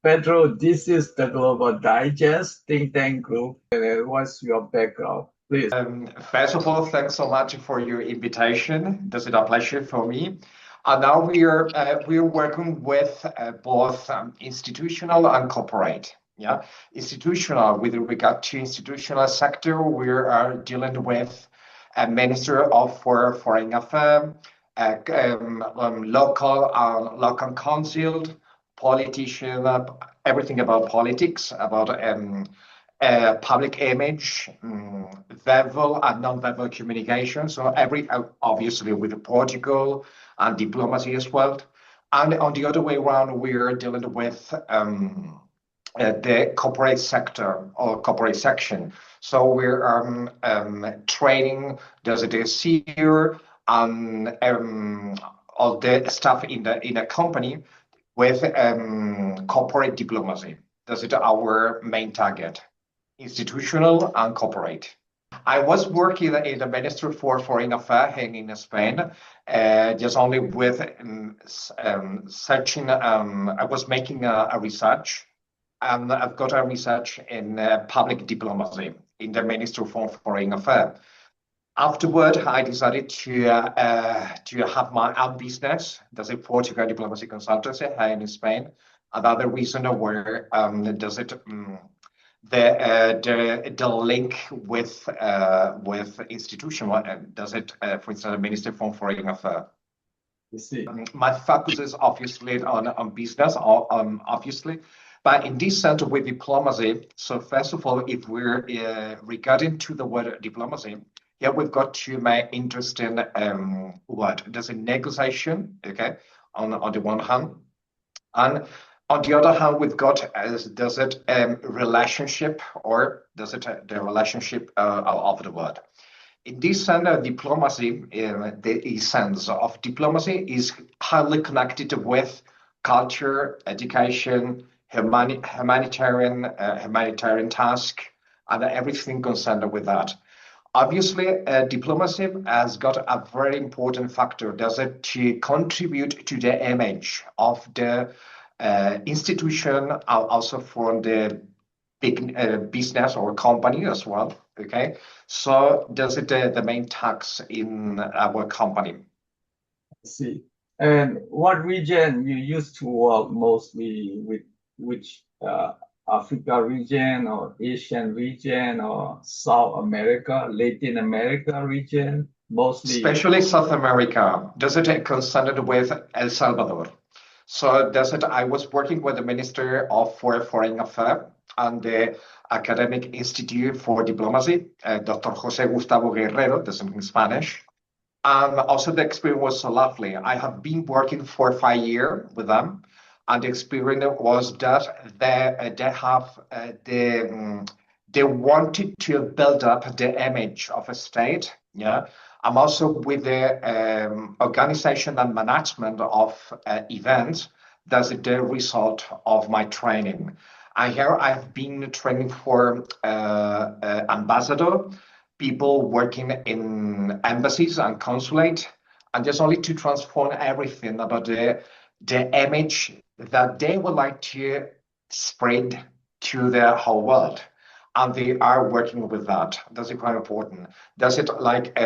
Pedro, this is the Global Digest think tank group. What's your background, please? First of all, thanks so much for your invitation. This is a pleasure for me. And now we're working with both institutional and corporate. Yeah, institutional with regard to institutional sector, we are dealing with a Minister of Foreign Affairs, local council, politician, everything about politics, about public image, verbal and non-verbal communication. So obviously with Portugal and diplomacy as well. And on the other way around, we're dealing with the corporate sector or corporate section. So we're training the CEO and all the staff in a company with corporate diplomacy. That's our main target, institutional and corporate. I was working in the Ministry for Foreign Affairs in Spain, just only with searching. I was making a research, and I've got a research in public diplomacy in the Ministry for Foreign Affairs. Afterward, I decided to have my own business. There's a Portugal diplomacy consultancy here in Spain. Another reason where the link with institution does it for instance the Minister for Foreign Affairs. You see. My focus is obviously on business, obviously, but in this center with diplomacy. So first of all, if we're regarding to the word diplomacy, here we've got two main interesting word. There's a negotiation, okay, on the one hand, and on the other hand, we've got relationship, or does it the relationship of the word? In this sense, diplomacy, the essence of diplomacy is highly connected with culture, education, humanitarian task, and everything concerned with that. Obviously, diplomacy has got a very important factor. Does it to contribute to the image of the institution, also from the big business or company as well. Okay, so does it the main tax in our company? I see. And what region you used to work mostly with? Which Africa region or Asian region or South America, Latin America region, mostly? Especially South America. Does it concerned with El Salvador? So does it? I was working with the Minister of Foreign Affairs and the Academic Institute for Diplomacy, Dr. Jose Gustavo Guerrero, that's in Spanish. And also the experience was so lovely. I have been working for 5 years with them, and the experience was that they wanted to build up the image of a state. Yeah, I'm also with the organization and management of events. That's the result of my training. And here I've been training for ambassador, people working in embassies and consulate, and just only to transform everything about the image that they would like to spread to the whole world. And they are working with that. That's quite important. Does it like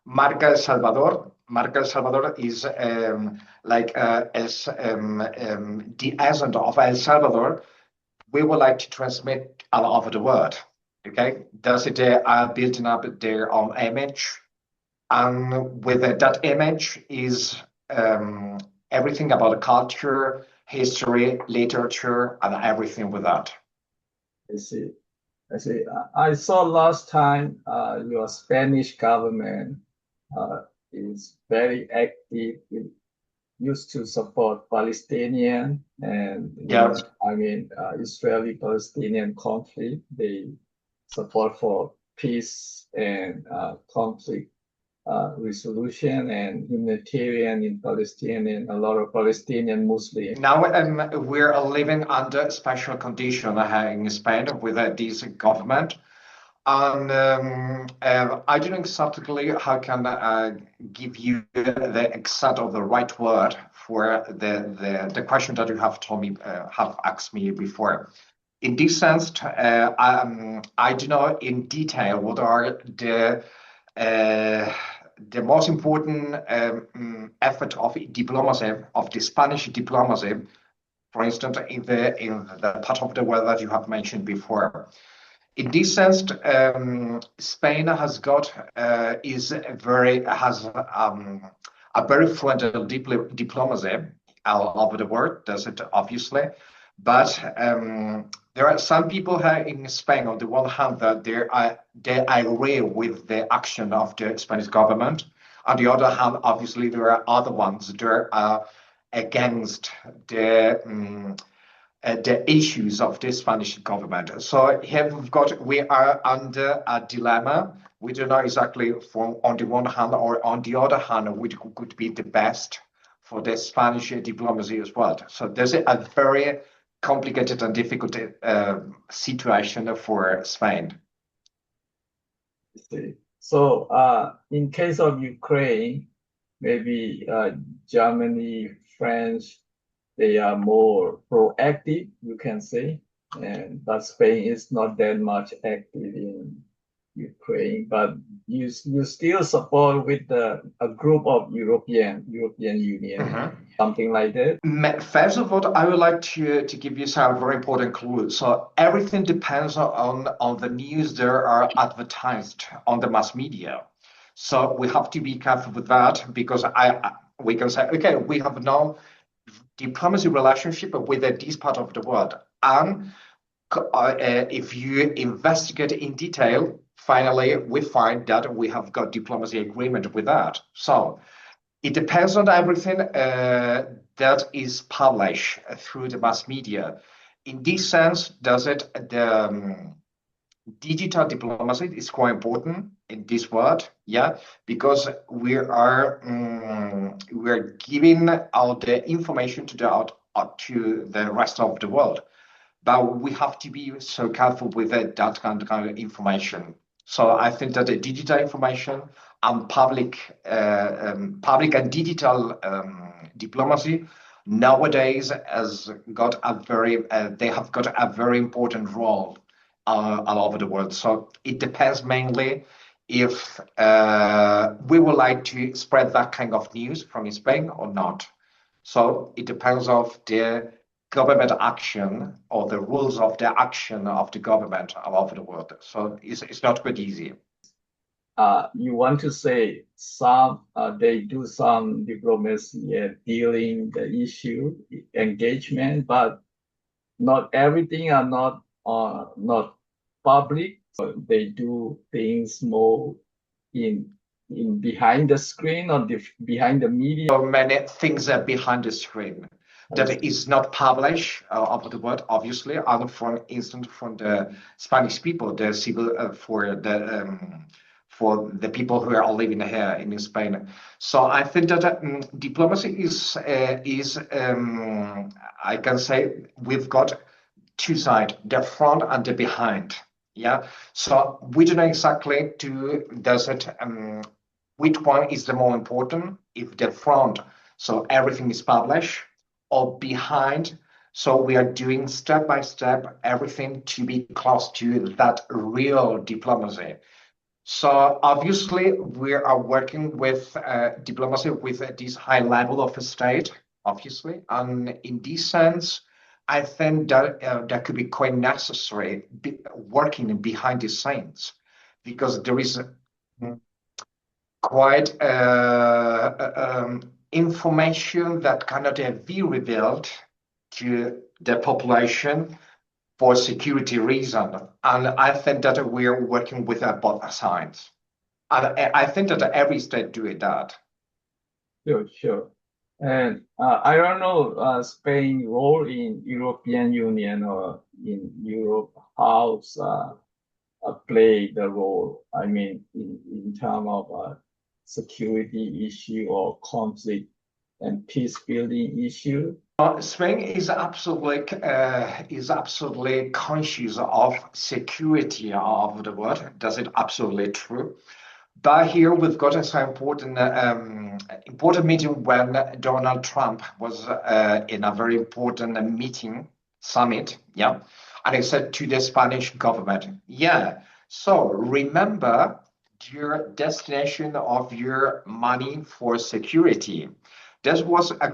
Marca El Salvador? Marca El Salvador is the essence of El Salvador. We would like to transmit all over the world. Okay, does it are building up their own image, and with that image is everything about culture, history, literature, and everything with that. I see. I see. I saw last time your Spanish government is very active. It used to support Palestinian and Israeli-Palestinian conflict. They support for peace and conflict resolution and humanitarian in Palestine, and a lot of Palestinian Muslims. Now we're living under special condition in Spain with this government. And I don't know exactly how can give you the exact or the right word for the question that you have told me, have asked me before. In this sense, I do know in detail what are uh, the most important effort of diplomacy, of the Spanish diplomacy, for instance, in the part of the world that you have mentioned before. In this sense, Spain has got has a very fluent diplomacy all over the world. Does it obviously, but there are some people here in Spain. On the one hand, that they agree with the action of the Spanish government. On the other hand, obviously, there are other ones that are against the issues of the Spanish government. So here we are under a dilemma. We don't know exactly from on the one hand or on the other hand which could be the best for the Spanish diplomacy as well. So there's a very complicated and difficult situation for Spain. See. So, in case of Ukraine, maybe Germany, France, they are more proactive, you can say, but Spain is not that much active in Ukraine. But you still support with a group of European Union, something like that. First of all, I would like to give you some very important clues. So everything depends on the news that are advertised on the mass media. So we have to be careful with that because we can say, okay, we have no diplomacy relationship with this part of the world. And if you investigate in detail, finally, we find that we have got diplomacy agreement with that. So it depends on everything that is published through the mass media. In this sense, the digital diplomacy is quite important in this world, yeah, because we're giving out the information to the rest of the world, but we have to be so careful with that kind of information. So I think that the digital information and public and digital diplomacy nowadays has got they have got a very important role all over the world. So it depends mainly if we would like to spread that kind of news from Spain or not. So it depends of the government action or the rules of the action of the government all over the world. So it's not quite easy. You want to say they do some diplomacy dealing the issue engagement, but not everything are not public. So they do things more in behind the screen or behind the media. So many things are behind the screen that is not published over the world, obviously. And for instance, from the Spanish people, the civil for the people who are living here in Spain. So I think that diplomacy is I can say we've got two sides, the front and the behind. Yeah. So we don't know exactly which one is the more important, if the front, so everything is published, or behind, so we are doing step by step everything to be close to that real diplomacy. So obviously we are working with diplomacy with this high level of a state, obviously, and in this sense, I think that that could be quite necessary working behind the scenes, because there is quite information that cannot be revealed to the population for security reason. And I think that we're working with both sides. And I think that every state doing that. Sure. And I don't know Spain role in European Union or in Europe, how play the role. I mean, in terms of security issue or conflict and peace building issue. Spain is absolutely conscious of security of the world. Does it absolutely true? But here we've got a so important meeting when Donald Trump was in a very important meeting summit, yeah, and he said to the Spanish government, yeah, so remember your destination of your money for security. This was a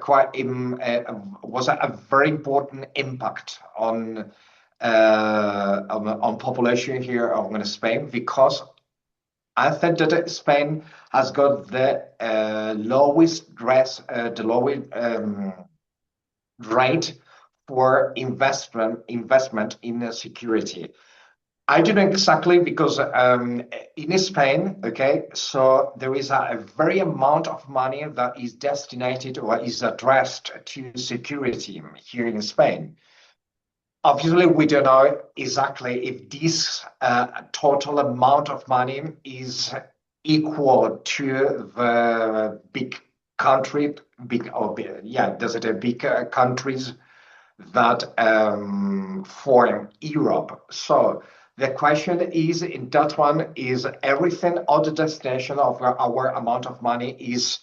was a very important impact on population here of Spain, because I think that Spain has got the lowest rate for investment in security. I don't know exactly, because in Spain, okay, so there is a very amount of money that is destinated or is addressed to security here in Spain. Obviously, we don't know exactly if this total amount of money is equal to the big country, does it a big countries that form Europe? So the question is, in that one, is everything on the destination of our amount of money is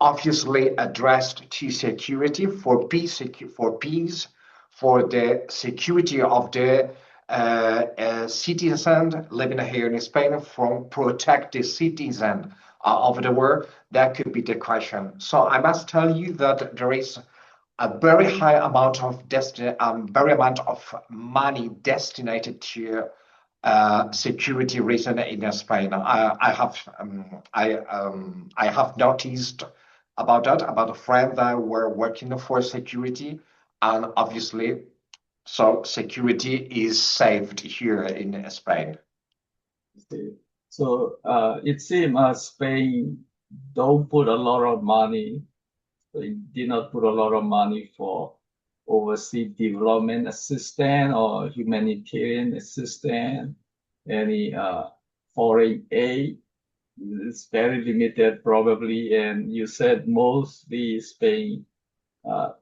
obviously addressed to security, for peace, for the security of the citizens living here in Spain, from protect the citizen of the world. That could be the question. So I must tell you that there is a very high amount of money destined to security reason in Spain. I have noticed about that, about a friend that were working for security, and obviously, so security is saved here in Spain. So it seems Spain don't put a lot of money. They did not put a lot of money for overseas development assistance or humanitarian assistance. Any foreign aid is very limited probably. And you said mostly Spain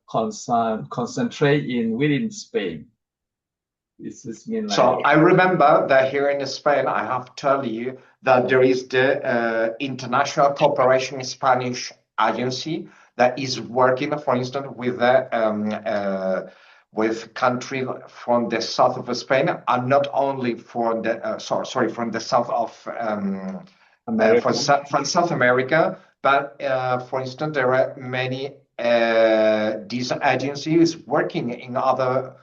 concentrate in within Spain. This is mean like. So I remember that here in Spain, I have to tell you that there is the International Cooperation Spanish Agency that is working, for instance, with countries from the south of Spain, and not only from the from the south of from South America, but for instance, there are many these agencies working in other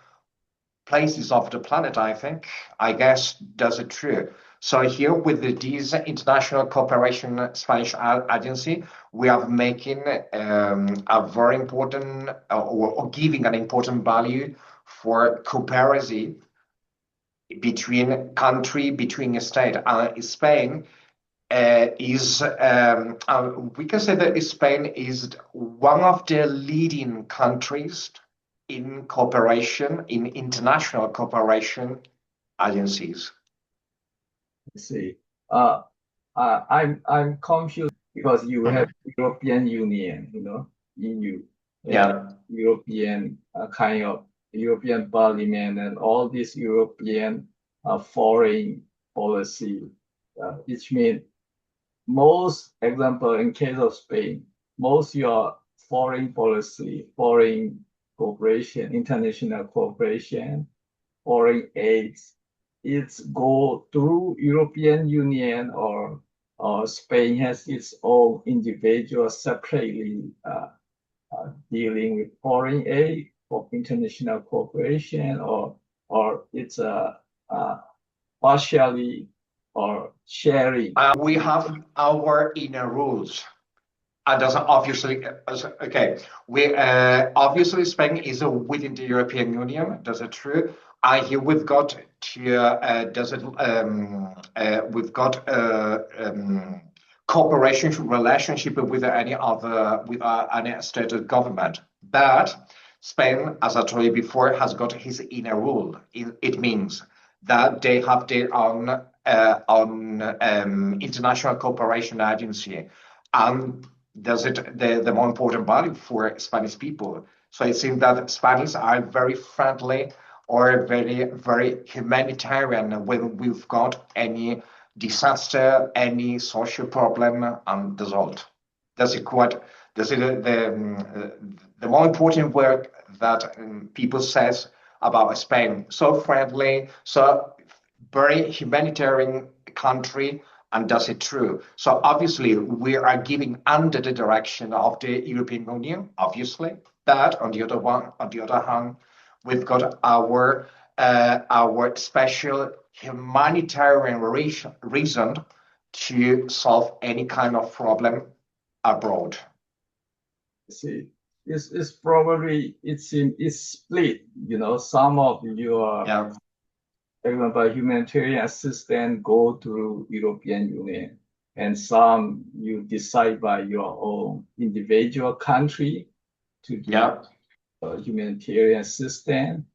places of the planet. I guess that's it true. So here with this International Cooperation Spanish Agency, we are making a very important or giving an important value for cooperation between country, between state. Spain is we can say that Spain is one of the leading countries in cooperation, in international cooperation agencies. I see. I'm confused because you have European Union, EU, yeah, European kind of European Parliament, and all this European foreign policy, which means most example in case of Spain, most your foreign policy, foreign cooperation, international cooperation, foreign aids, it's go through European Union, or Spain has its own individual separately dealing with foreign aid for international cooperation, or it's partially or sharing. We have our inner rules. And that's obviously okay. We obviously Spain is within the European Union. That's true. Here we've got we've got cooperation relationship with any state government. But Spain, as I told you before, has got his inner rule. It means that they have their own international cooperation agency, and does it the more important value for Spanish people So it seems that Spanish are very friendly or very, very humanitarian when we've got any disaster, any social problem, and the result. That's a quite that's the more important word that people says about Spain. So friendly, so very humanitarian country, and does it true. So obviously we are giving under the direction of the European Union, obviously. But on the other hand, we've got our special humanitarian reason to solve any kind of problem abroad. See, it's probably it's split. You know, some of your Yeah. example, humanitarian assistance go through European Union, and some you decide by your own individual country to do Yeah. humanitarian assistance,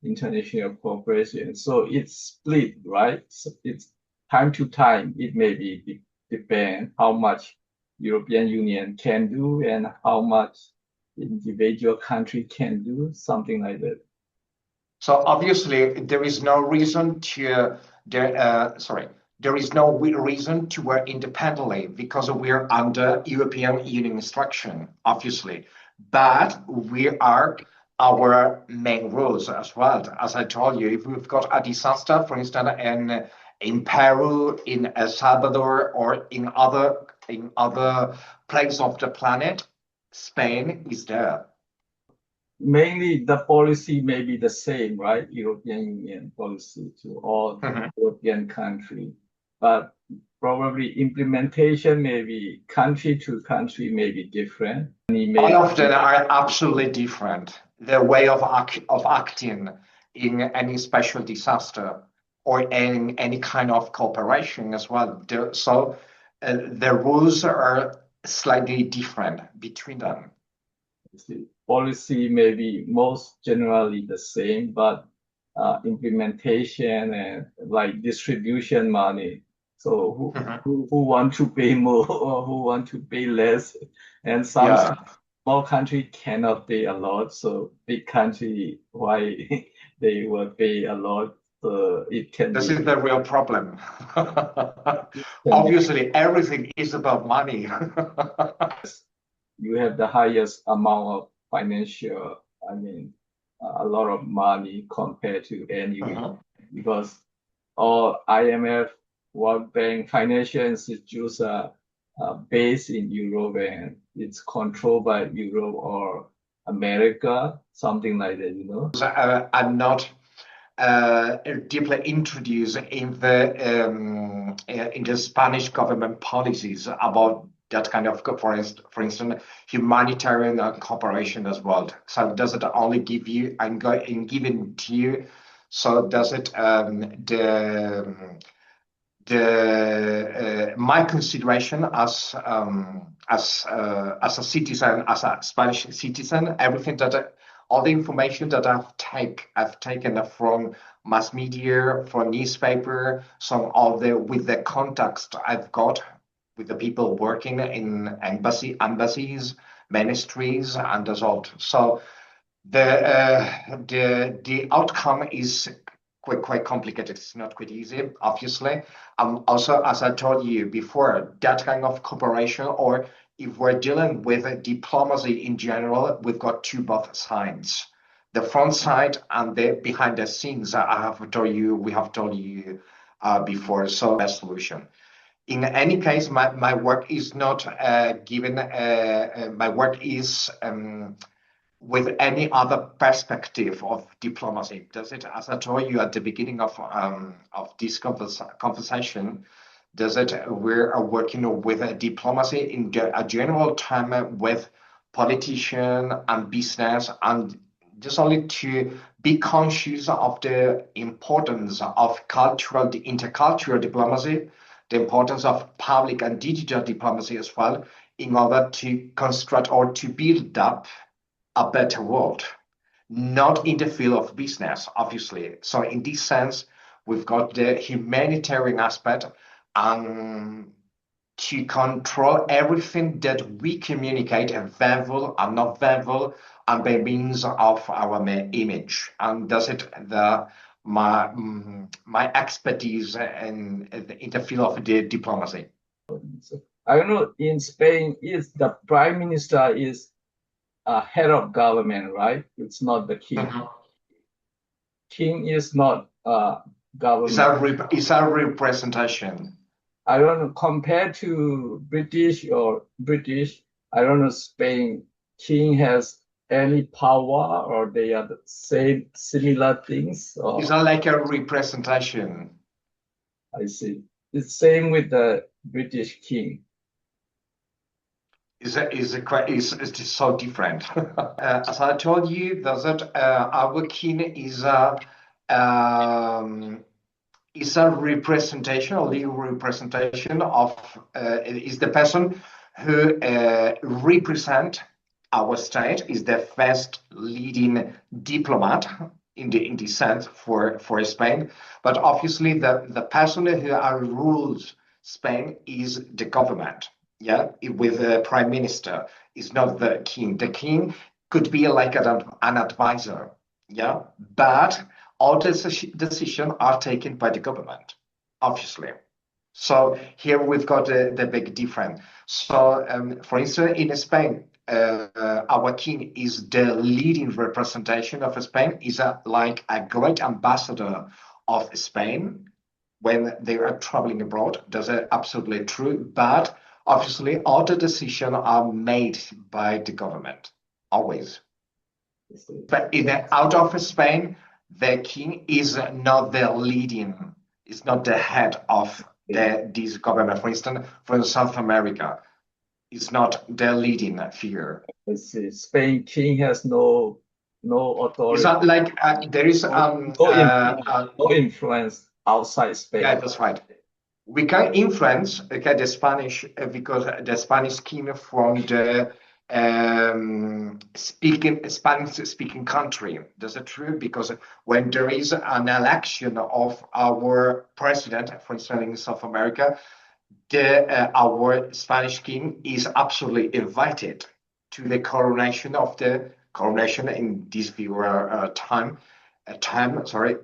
international cooperation. So it's split, right? So it's time to time. It may be depend how much European Union can do and how much individual country can do, something like that. So obviously there is no reason to there is no reason to work independently because we're under European Union instruction, obviously. But we are our main rules as well. As I told you, if we've got a disaster, for instance, in Peru, in El Salvador, or in other places of the planet, Spain is there. Mainly the policy may be the same, right? European Union policy to all Mhm. European country, but probably implementation may be country to country may be different. All of them are absolutely different. Their way of acting in any special disaster or in any kind of cooperation as well. The rules are slightly different between them. Policy may be most generally the same, but implementation and like distribution money. So who want to pay more or who want to pay less? And some Yeah, small country cannot pay a lot, so big country why they will pay a lot. So it this is the real problem. can be Obviously, everything is about money. you have the highest amount of financial, I mean, a lot of money compared to any Mhm. because all IMF, World Bank, financial institutes are based in Europe and it's controlled by Europe or America, something like that, you know. I'm not deeply introduced in the Spanish government policies about that kind of, for instance, humanitarian cooperation as well. So does it only give you and given to you? So does it the my consideration as a citizen, as a Spanish citizen, everything that all the information that I've taken from mass media, from newspaper, some of the with the context I've got with the people working in embassies, ministries, and result. So the outcome is quite complicated. It's not quite easy, obviously. Also, as I told you before, that kind of cooperation, or if we're dealing with diplomacy in general, we've got both sides, the front side and the behind the scenes. We have told you before. So, best solution. In any case, my work is not given. My work is. With any other perspective of diplomacy. Does it, as I told you at the beginning of this conversation, does it we're working with a diplomacy in a general term with politician and business, and just only to be conscious of the importance of intercultural diplomacy, the importance of public and digital diplomacy as well, in order to construct or to build up a better world, not in the field of business, obviously. So in this sense, we've got the humanitarian aspect and to control everything that we communicate, verbal and not verbal, and by means of our image. And does it my expertise in the field of the diplomacy. I don't know, in Spain, is the prime minister is a head of government, right? It's not the king. King is not government. It's a representation. I don't know, compared to British, I don't know, Spain, king has any power or they are the same, similar things? Or, It's not like a representation. I see. It's same with the British king. It's so different. As I told you, that our king is a representation, a legal representation of is the person who represent our state, is the first leading diplomat in the sense for Spain. But obviously the person who rules Spain is the government. Yeah, with the prime minister, is not the king. The king could be like an advisor. Yeah, but all decisions are taken by the government, obviously. So here we've got the big difference. So, for instance, in Spain, our king is the leading representation of Spain, is like a great ambassador of Spain when they are traveling abroad. That's absolutely true. But obviously, all the decisions are made by the government, always. But out of Spain, the king is not the leading, is not the head of this government. For instance, for South America, is not the leading figure. I see. Spain king has no authority. It's not like there is no influence outside Spain. Yeah, that's right. We can influence the Spanish because the Spanish came from the Spanish-speaking country. That's true, because when there is an election of our president, for instance, in South America, our Spanish king is absolutely invited to the coronation in this time,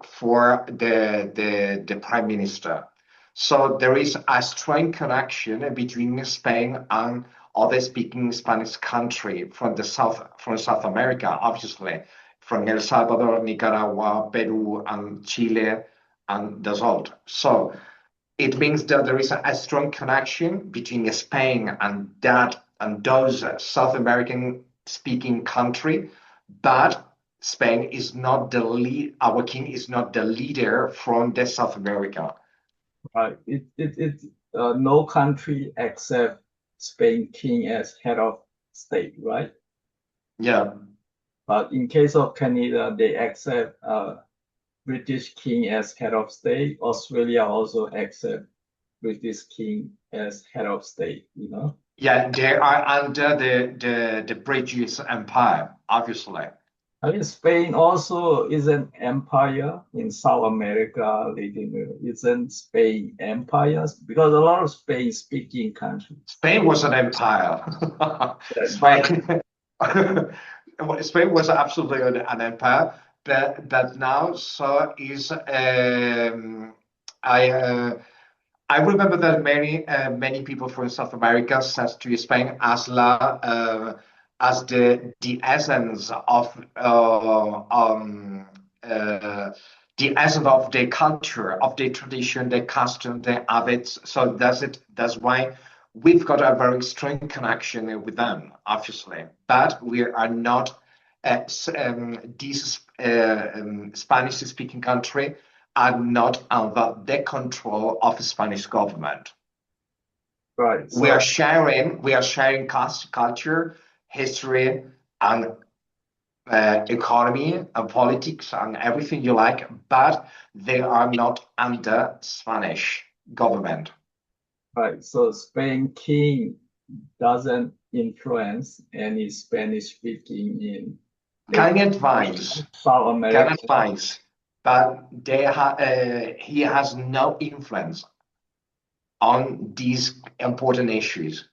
for the prime minister. So there is a strong connection between Spain and other speaking Spanish country from South America, obviously, from El Salvador, Nicaragua, Peru, and Chile, and the world. So it means that there is a strong connection between Spain and those South American speaking country, but Spain is not the lead. Our king is not the leader from the South America. Right. It no country except Spain king as head of state, right? Yeah. But in case of Canada, they accept British king as head of state. Australia also accept British king as head of state, you know? Yeah, they are under the British Empire, obviously. I mean, Spain also is an empire in South America. Isn't Spain empires? Because a lot of Spain-speaking countries. Spain was an empire. Spain was absolutely an empire, but now so is. I remember that many people from South America said to Spain as the essence of the essence of the culture, of the tradition, the custom, the habits. So that's why we've got a very strong connection with them, obviously. But we are not this Spanish-speaking country are not under the control of the Spanish government. Right. So we are sharing culture, history, and economy and politics and everything you like, but they are not under Spanish government. Right. So Spain king doesn't influence any Spanish speaking in Can advise. South America. Can advise. But he has no influence on these important issues.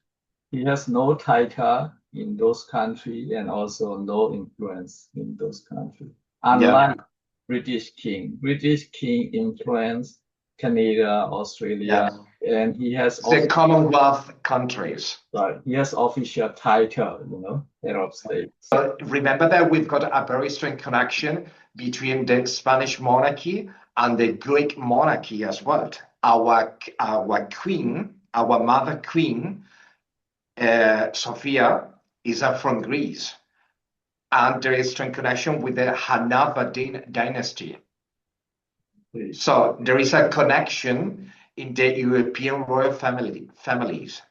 He has no title in those countries and also no influence in those countries. Yeah, Unlike British King influenced Canada, Australia, yeah. and he has The also Commonwealth countries. he has official title, head of state. Remember that we've got a very strong connection between the Spanish monarchy and the Greek monarchy as well. Our queen, our mother queen, Sophia, is from Greece, and there is strong connection with the Hanover dynasty. So there is a connection in the European royal families.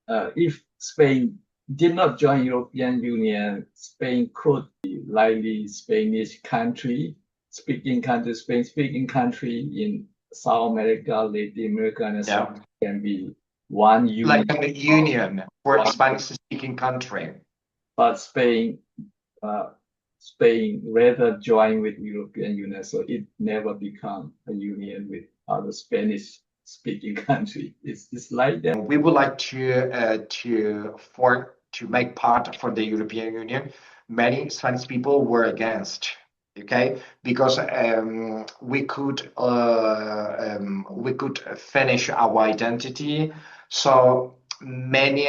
If Spain did not join European Union, Spain could be likely Spanish country, Spain speaking country in South America, Latin America, and so can be one union. Like a union for a Spanish-speaking country. But Spain rather join with European Union, so it never become a union with other Spanish-speaking country. It's like that. We would like to make part for the European Union. Many Spanish people were against. Okay, because we could finish our identity. So many,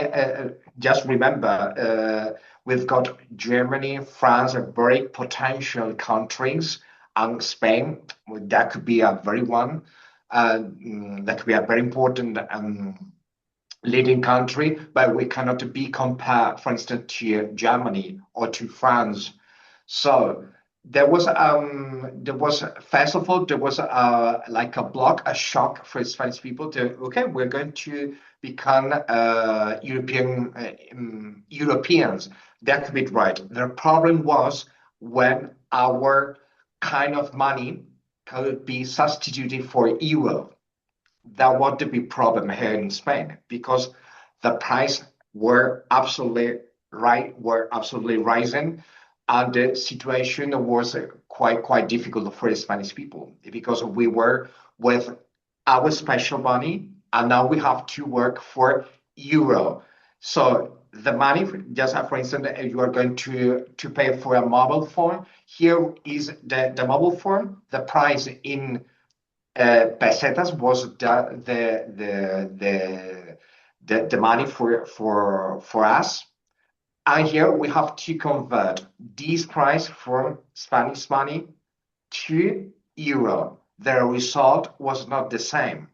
just remember, we've got Germany, France, are very potential countries, and Spain, that could be a very one. That could be a very important leading country, but we cannot be compared, for instance, to Germany or to France. So there was first of all there was like a block, a shock for Spanish people to we're going to become Europeans. That could be right. The problem was when our kind of money could be substituted for euro. That was the big problem here in Spain because the price were absolutely rising, and the situation was quite difficult for the Spanish people because we were with our special money and now we have to work for euro. So the money, just for instance, if you are going to pay for a mobile phone, here is the mobile phone. The price in pesetas was the money for us. And here we have to convert this price from Spanish money to euro. The result was not the same.